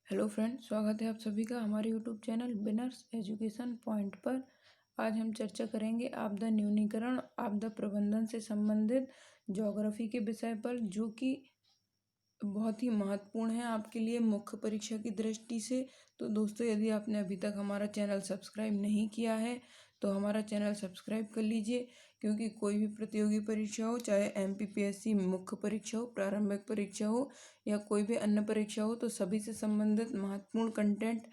Hello friend, स्वागत है आप सभी का हमारे यूट्यूब चैनल बिनर्स एजुकेशन पॉइंट पर। आज हम चर्चा करेंगे आपदा न्यूनीकरण आपदा प्रबंधन से संबंधित ज्योग्राफी के विषय पर, जो कि बहुत ही महत्वपूर्ण है आपके लिए मुख्य परीक्षा की दृष्टि से। तो दोस्तों, यदि आपने अभी तक हमारा चैनल सब्सक्राइब नहीं किया है तो हमारा चैनल सब्सक्राइब कर लीजिए, क्योंकि कोई भी प्रतियोगी परीक्षा हो, चाहे एमपीपीएससी मुख्य परीक्षा हो, प्रारंभिक परीक्षा हो या कोई भी अन्य परीक्षा हो, तो सभी से संबंधित महत्वपूर्ण कंटेंट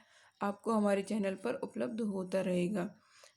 आपको हमारे चैनल पर उपलब्ध होता रहेगा।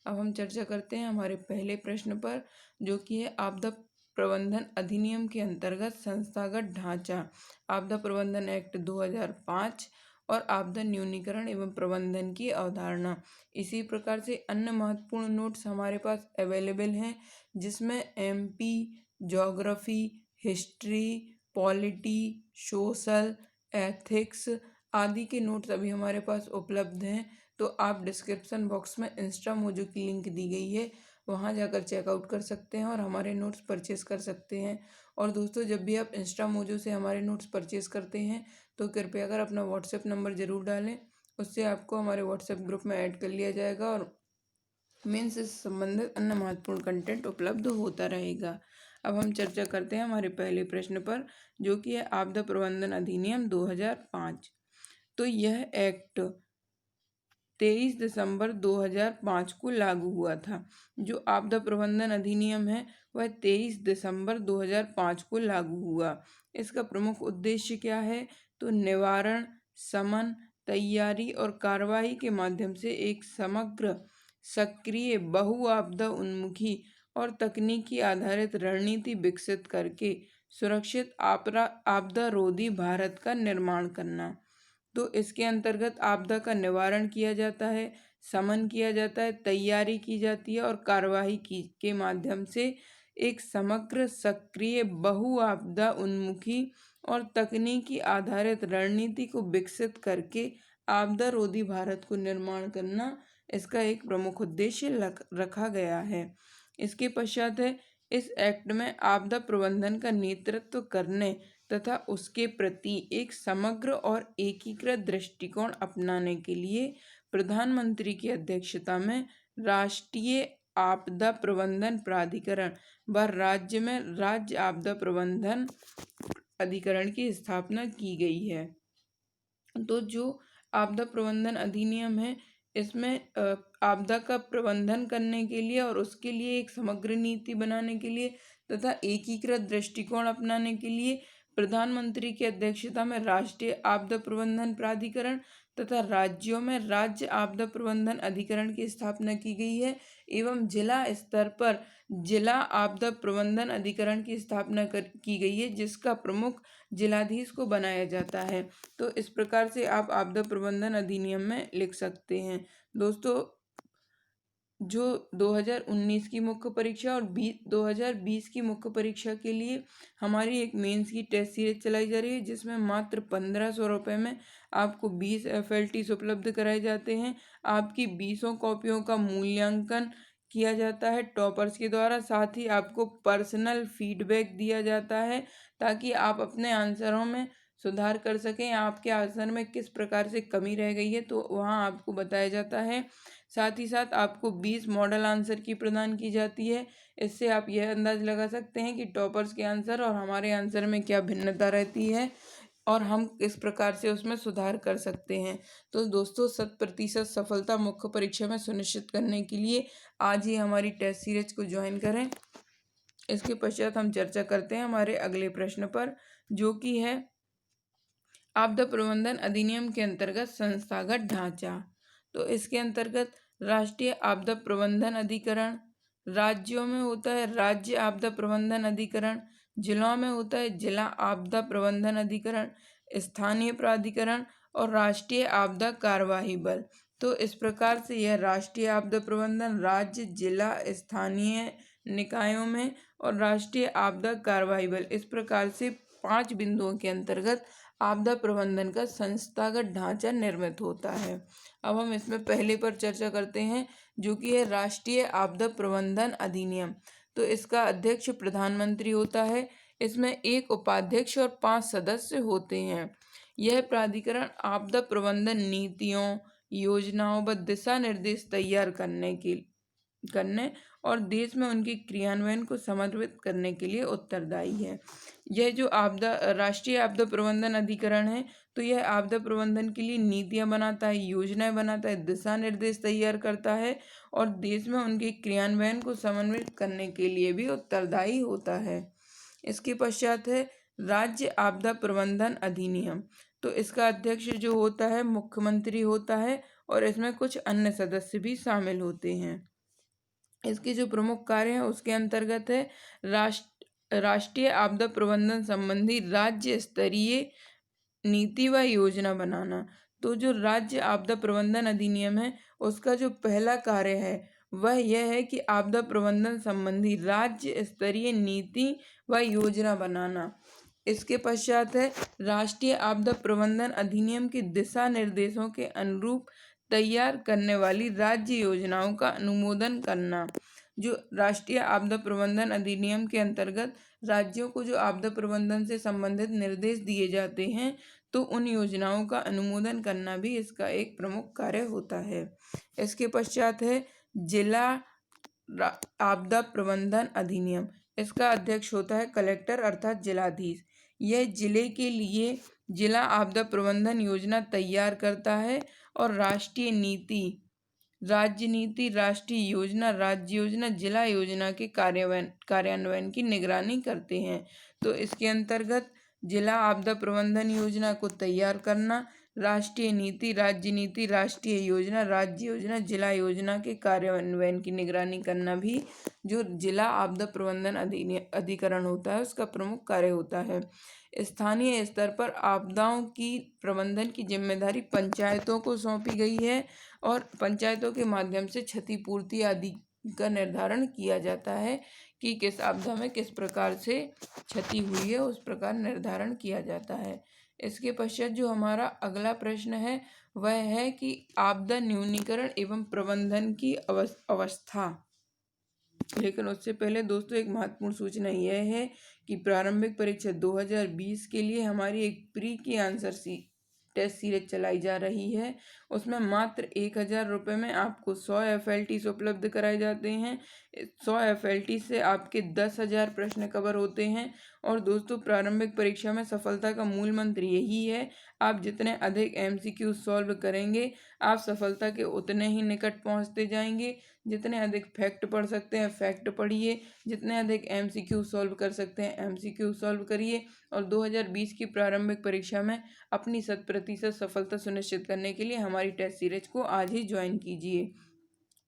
अब हम चर्चा करते हैं हमारे पहले प्रश्न पर, जो कि है आपदा प्रबंधन अधिनियम के अंतर्गत संस्थागत ढांचा। आपदा प्रबंधन एक्ट 2005 और आपदा न्यूनीकरण एवं प्रबंधन की अवधारणा। इसी प्रकार से अन्य महत्वपूर्ण नोट्स हमारे पास अवेलेबल हैं, जिसमें MP, geography, history, polity, social, ethics आदि के नोट्स अभी हमारे पास उपलब्ध हैं। तो आप डिस्क्रिप्शन बॉक्स में इंस्टा मोजो की लिंक दी गई है, वहाँ जाकर चेकआउट कर सकते हैं और हमारे नोट्स परचेस कर सकते हैं। और दोस्तों, जब भी आप इंस्टा मोजो से हमारे नोट्स परचेस करते हैं तो कृपया कर अपना व्हाट्सएप नंबर ज़रूर डालें, उससे आपको हमारे व्हाट्सएप ग्रुप में ऐड कर लिया जाएगा और मेंस से संबंधित अन्य महत्वपूर्ण कंटेंट उपलब्ध होता रहेगा। अब हम चर्चा करते हैं हमारे पहले प्रश्न पर, जो कि है आपदा प्रबंधन अधिनियम 2005। तो यह एक्ट 23 दिसंबर 2005 को लागू हुआ था। जो आपदा प्रबंधन अधिनियम है वह 23 दिसंबर 2005 को लागू हुआ। इसका प्रमुख उद्देश्य क्या है? तो निवारण, शमन, तैयारी और कार्रवाई के माध्यम से एक समग्र, सक्रिय, बहु आपदा उन्मुखी और तकनीकी आधारित रणनीति विकसित करके सुरक्षित आपदा रोधी भारत का निर्माण करना। तो इसके अंतर्गत आपदा का निवारण किया जाता है, शमन किया जाता है, तैयारी की जाती है और कार्यवाही की के माध्यम से एक समग्र, सक्रिय, बहु आपदा उन्मुखी और तकनीकी आधारित रणनीति को विकसित करके आपदा रोधी भारत को निर्माण करना इसका एक प्रमुख उद्देश्य रखा गया है। इसके पश्चात है, इस एक्ट में आपदा प्रबंधन का नेतृत्व करने तथा उसके प्रति एक समग्र और एकीकृत दृष्टिकोण अपनाने के लिए प्रधानमंत्री की अध्यक्षता में राष्ट्रीय आपदा प्रबंधन प्राधिकरण व राज्य में राज्य आपदा प्रबंधन अधिकरण की स्थापना की गई है। तो जो आपदा प्रबंधन अधिनियम है, इसमें आपदा का प्रबंधन करने के लिए और उसके लिए एक समग्र नीति बनाने के लिए तथा एकीकृत दृष्टिकोण अपनाने के लिए प्रधानमंत्री की अध्यक्षता में राष्ट्रीय आपदा प्रबंधन प्राधिकरण तथा राज्यों में राज्य आपदा प्रबंधन अधिकरण की स्थापना की गई है एवं जिला स्तर पर जिला आपदा प्रबंधन अधिकरण की स्थापना की गई है, जिसका प्रमुख जिलाधीश को बनाया जाता है। तो इस प्रकार से आप आपदा प्रबंधन अधिनियम में लिख सकते हैं। दोस्तों, जो 2019 की मुख्य परीक्षा और 2020 की मुख्य परीक्षा के लिए हमारी एक मेंस की टेस्ट सीरीज चलाई जा रही है, जिसमें मात्र 1500 रुपये में आपको 20 FLTs उपलब्ध कराए जाते हैं। आपकी 20 कॉपियों का मूल्यांकन किया जाता है टॉपर्स के द्वारा। साथ ही आपको पर्सनल फीडबैक दिया जाता है, ताकि आप अपने आंसरों में सुधार कर सकें। आपके आंसर में किस प्रकार से कमी रह गई है तो वहाँ आपको बताया जाता है। साथ ही साथ आपको 20 मॉडल आंसर की प्रदान की जाती है। इससे आप यह अंदाज लगा सकते हैं कि टॉपर्स के आंसर और हमारे आंसर में क्या भिन्नता रहती है और हम किस प्रकार से उसमें सुधार कर सकते हैं। तो दोस्तों, 100% सफलता मुख्य परीक्षा में सुनिश्चित करने के लिए आज ही हमारी टेस्ट सीरीज को ज्वाइन करें। इसके पश्चात हम चर्चा करते हैं हमारे अगले प्रश्न पर, जो कि है आपदा प्रबंधन अधिनियम के अंतर्गत संस्थागत ढांचा। तो इसके अंतर्गत राष्ट्रीय आपदा प्रबंधन अधिकरण, राज्यों में होता है राज्य आपदा प्रबंधन अधिकरण, जिलों में होता है जिला आपदा प्रबंधन अधिकरण, स्थानीय प्राधिकरण और राष्ट्रीय आपदा कार्यवाही बल। तो इस प्रकार से यह राष्ट्रीय आपदा प्रबंधन राज्य, जिला, स्थानीय निकायों में और राष्ट्रीय आपदा कार्यवाही बल, इस प्रकार से 5 बिंदुओं के अंतर्गत आपदा प्रबंधन का संस्थागत ढांचा निर्मित होता है। अब हम इसमें पहले पर चर्चा करते हैं, जो कि है राष्ट्रीय आपदा प्रबंधन अधिनियम। तो इसका अध्यक्ष प्रधानमंत्री होता है। इसमें एक उपाध्यक्ष और 5 सदस्य होते हैं। यह प्राधिकरण आपदा प्रबंधन नीतियों, योजनाओं व दिशा निर्देश तैयार करने और देश में उनके क्रियान्वयन को समन्वित करने के लिए उत्तरदायी है। यह जो राष्ट्रीय आपदा प्रबंधन अधिकरण है, तो यह आपदा प्रबंधन के लिए नीतियां बनाता है, योजनाएं बनाता है, दिशा निर्देश तैयार करता है और देश में उनके क्रियान्वयन को समन्वित करने के लिए भी उत्तरदायी होता है। इसके पश्चात है राज्य आपदा प्रबंधन अधिनियम। तो इसका अध्यक्ष जो होता है मुख्यमंत्री होता है और इसमें कुछ अन्य सदस्य भी शामिल होते हैं। इसके जो प्रमुख कार्य हैं उसके अंतर्गत है राष्ट्रीय आपदा प्रबंधन संबंधी राज्य स्तरीय नीति व योजना बनाना। तो जो राज्य आपदा प्रबंधन अधिनियम है उसका जो पहला कार्य है वह यह है कि आपदा प्रबंधन संबंधी राज्य स्तरीय नीति व योजना बनाना। इसके पश्चात है राष्ट्रीय आपदा प्रबंधन अधिनियम के दिशा निर्देशों के अनुरूप तैयार करने वाली राज्य योजनाओं का अनुमोदन करना। जो राष्ट्रीय आपदा प्रबंधन अधिनियम के अंतर्गत राज्यों को जो आपदा प्रबंधन से संबंधित निर्देश दिए जाते हैं, तो उन योजनाओं का अनुमोदन करना भी इसका एक प्रमुख कार्य होता है। इसके पश्चात है जिला आपदा प्रबंधन अधिनियम। इसका अध्यक्ष होता है कलेक्टर अर्थात जिलाधीश। यह जिले के लिए जिला आपदा प्रबंधन योजना तैयार करता है और राष्ट्रीय नीति, राज्य नीति, राष्ट्रीय योजना, राज्य योजना, जिला योजना के कार्यान्वयन की निगरानी करते हैं। तो इसके अंतर्गत जिला आपदा प्रबंधन योजना को तैयार करना, राष्ट्रीय नीति, राज्य नीति, राष्ट्रीय योजना, राज्य योजना, जिला योजना के कार्यान्वयन की निगरानी करना भी जो जिला आपदा प्रबंधन अधिकरण होता है उसका प्रमुख कार्य होता है। स्थानीय स्तर पर आपदाओं की प्रबंधन की जिम्मेदारी पंचायतों को सौंपी गई है और पंचायतों के माध्यम से क्षतिपूर्ति आदि का निर्धारण किया जाता है कि किस आपदा में किस प्रकार से क्षति हुई है, उस प्रकार निर्धारण किया जाता है। इसके पश्चात जो हमारा अगला प्रश्न है वह है कि आपदा न्यूनीकरण एवं प्रबंधन की अवस्था। लेकिन उससे पहले दोस्तों एक महत्वपूर्ण सूचना यह है कि प्रारंभिक परीक्षा 2020 के लिए हमारी एक प्री की आंसर टेस्ट सीरीज चलाई जा रही है। उसमें मात्र 1000 रुपये में आपको 100 FLTs उपलब्ध कराए जाते हैं। 100 FLT से आपके 10,000 प्रश्न कवर होते हैं। और दोस्तों प्रारंभिक परीक्षा में सफलता का मूल मंत्र यही है, आप जितने अधिक MCQ सॉल्व करेंगे आप सफलता के उतने ही निकट पहुंचते जाएंगे। जितने अधिक फैक्ट पढ़ सकते हैं फैक्ट पढ़िए, जितने अधिक MCQ सॉल्व कर सकते हैं MCQ सॉल्व करिए और 2020 की प्रारंभिक परीक्षा में अपनी 100% सफलता सुनिश्चित करने के लिए हमारी टेस्ट सीरीज को आज ही ज्वाइन कीजिए।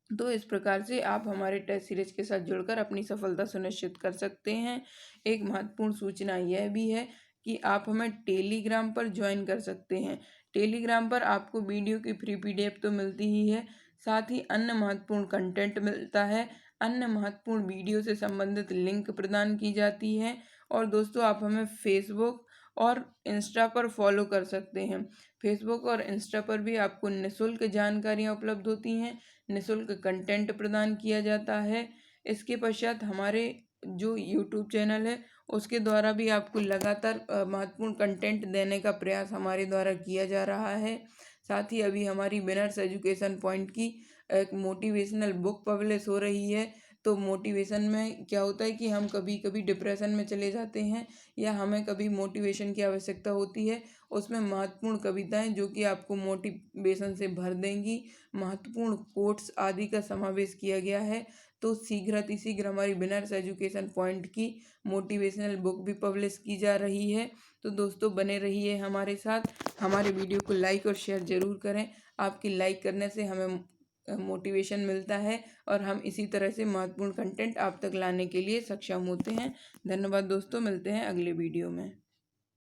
तो इस प्रकार से आप हमारे टेस्ट सीरीज के साथ जुड़कर अपनी सफलता सुनिश्चित कर सकते हैं। एक महत्वपूर्ण सूचना यह भी है कि आप हमें टेलीग्राम पर ज्वाइन कर सकते हैं। टेलीग्राम पर आपको वीडियो की फ्री PDF तो मिलती ही है, साथ ही अन्य महत्वपूर्ण कंटेंट मिलता है, अन्य महत्वपूर्ण वीडियो से संबंधित लिंक प्रदान की जाती है। और दोस्तों आप हमें फेसबुक और इंस्टा पर फॉलो कर सकते हैं। फेसबुक और इंस्टा पर भी आपको निःशुल्क जानकारियाँ उपलब्ध होती हैं, निःशुल्क कंटेंट प्रदान किया जाता है। इसके पश्चात हमारे जो यूट्यूब चैनल है उसके द्वारा भी आपको लगातार महत्वपूर्ण कंटेंट देने का प्रयास हमारे द्वारा किया जा रहा है। साथ ही अभी हमारी विनर्स एजुकेशन पॉइंट की एक मोटिवेशनल बुक पब्लिश हो रही है। तो मोटिवेशन में क्या होता है कि हम कभी कभी डिप्रेशन में चले जाते हैं या हमें कभी मोटिवेशन की आवश्यकता होती है, उसमें महत्वपूर्ण कविताएं जो कि आपको मोटिवेशन से भर देंगी, महत्वपूर्ण कोट्स आदि का समावेश किया गया है। तो शीघ्र हमारी विनर्स एजुकेशन पॉइंट की मोटिवेशनल बुक भी पब्लिश की जा रही है। तो दोस्तों बने रहिए हमारे साथ, हमारे वीडियो को लाइक और शेयर ज़रूर करें। आपकी लाइक करने से हमें मोटिवेशन मिलता है और हम इसी तरह से महत्वपूर्ण कंटेंट आप तक लाने के लिए सक्षम होते हैं। धन्यवाद दोस्तों, मिलते हैं अगले वीडियो में।